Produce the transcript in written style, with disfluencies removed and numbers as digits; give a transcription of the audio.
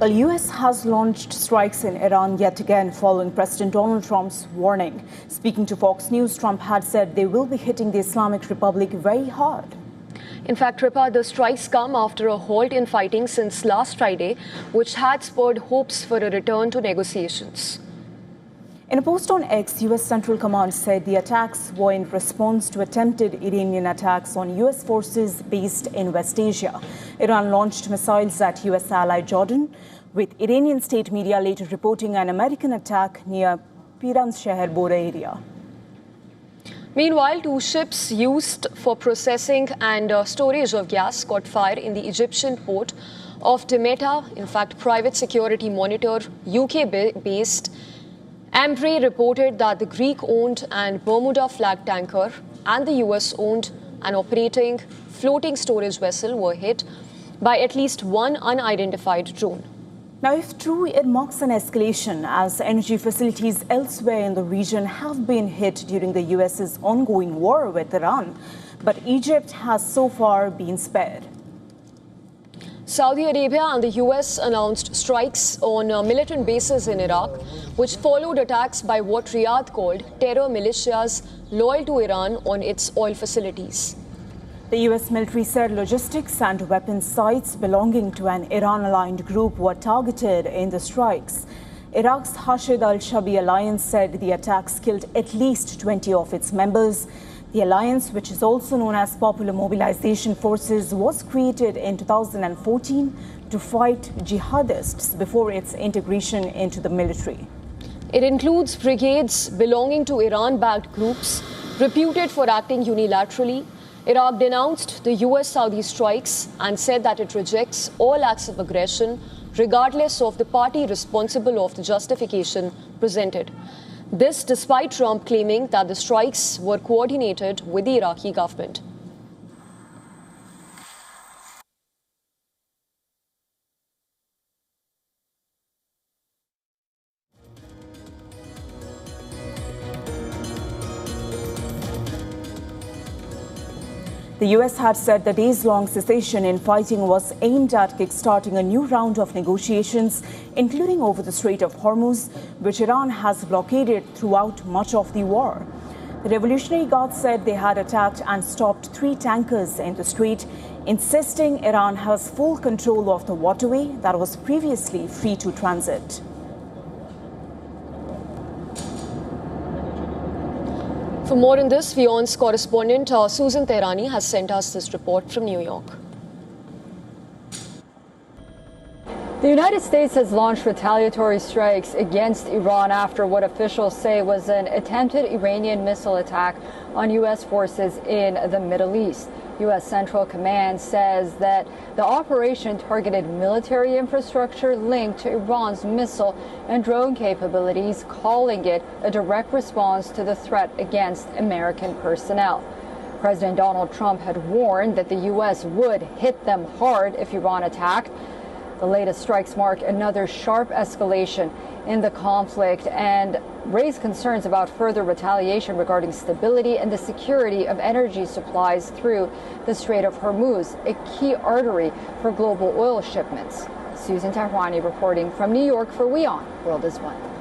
Well, U.S. has launched strikes in Iran yet again following President Donald Trump's warning. Speaking to Fox News, Trump had said they will be hitting the Islamic Republic very hard. In fact, Ripa, the strikes come after a halt in fighting since last Friday, which had spurred hopes for a return to negotiations. In a post on X, U.S. Central Command said the attacks were in response to attempted Iranian attacks on U.S. forces based in West Asia. Iran launched missiles at U.S. ally Jordan, with Iranian state media later reporting an American attack near Piranshahar border area. Meanwhile, two ships used for processing and storage of gas caught fire in the Egyptian port of Damietta. In fact, private security monitor UK-based Ambre reported that the Greek-owned and Bermuda-flagged tanker and the US-owned and operating floating storage vessel were hit by at least one unidentified drone. Now, if true, it marks an escalation as energy facilities elsewhere in the region have been hit during the US's ongoing war with Iran. But Egypt has so far been spared. Saudi Arabia and the US announced strikes on militant bases in Iraq, which followed attacks by what Riyadh called terror militias loyal to Iran on its oil facilities. The US military said logistics and weapons sites belonging to an Iran-aligned group were targeted in the strikes. Iraq's Hashid al-Shabi alliance said the attacks killed at least 20 of its members. The alliance, which is also known as Popular Mobilization Forces, was created in 2014 to fight jihadists before its integration into the military. It includes brigades belonging to Iran-backed groups reputed for acting unilaterally. Iraq denounced the US-Saudi strikes and said that it rejects all acts of aggression, regardless of the party responsible of the justification presented. This despite Trump claiming that the strikes were coordinated with the Iraqi government. The US had said the days-long cessation in fighting was aimed at kickstarting a new round of negotiations, including over the Strait of Hormuz, which Iran has blockaded throughout much of the war. The Revolutionary Guard said they had attacked and stopped 3 tankers in the strait, insisting Iran has full control of the waterway that was previously free to transit. For more on this, WION's correspondent Susan Tehrani has sent us this report from New York. The United States has launched retaliatory strikes against Iran after what officials say was an attempted Iranian missile attack on U.S. forces in the Middle East. U.S. Central Command says that the operation targeted military infrastructure linked to Iran's missile and drone capabilities, calling it a direct response to the threat against American personnel. President Donald Trump had warned that the U.S. would hit them hard if Iran attacked. The latest strikes mark another sharp escalation in the conflict and raise concerns about further retaliation regarding stability and the security of energy supplies through the Strait of Hormuz, a key artery for global oil shipments. Susan Tehrani reporting from New York for WION World is One.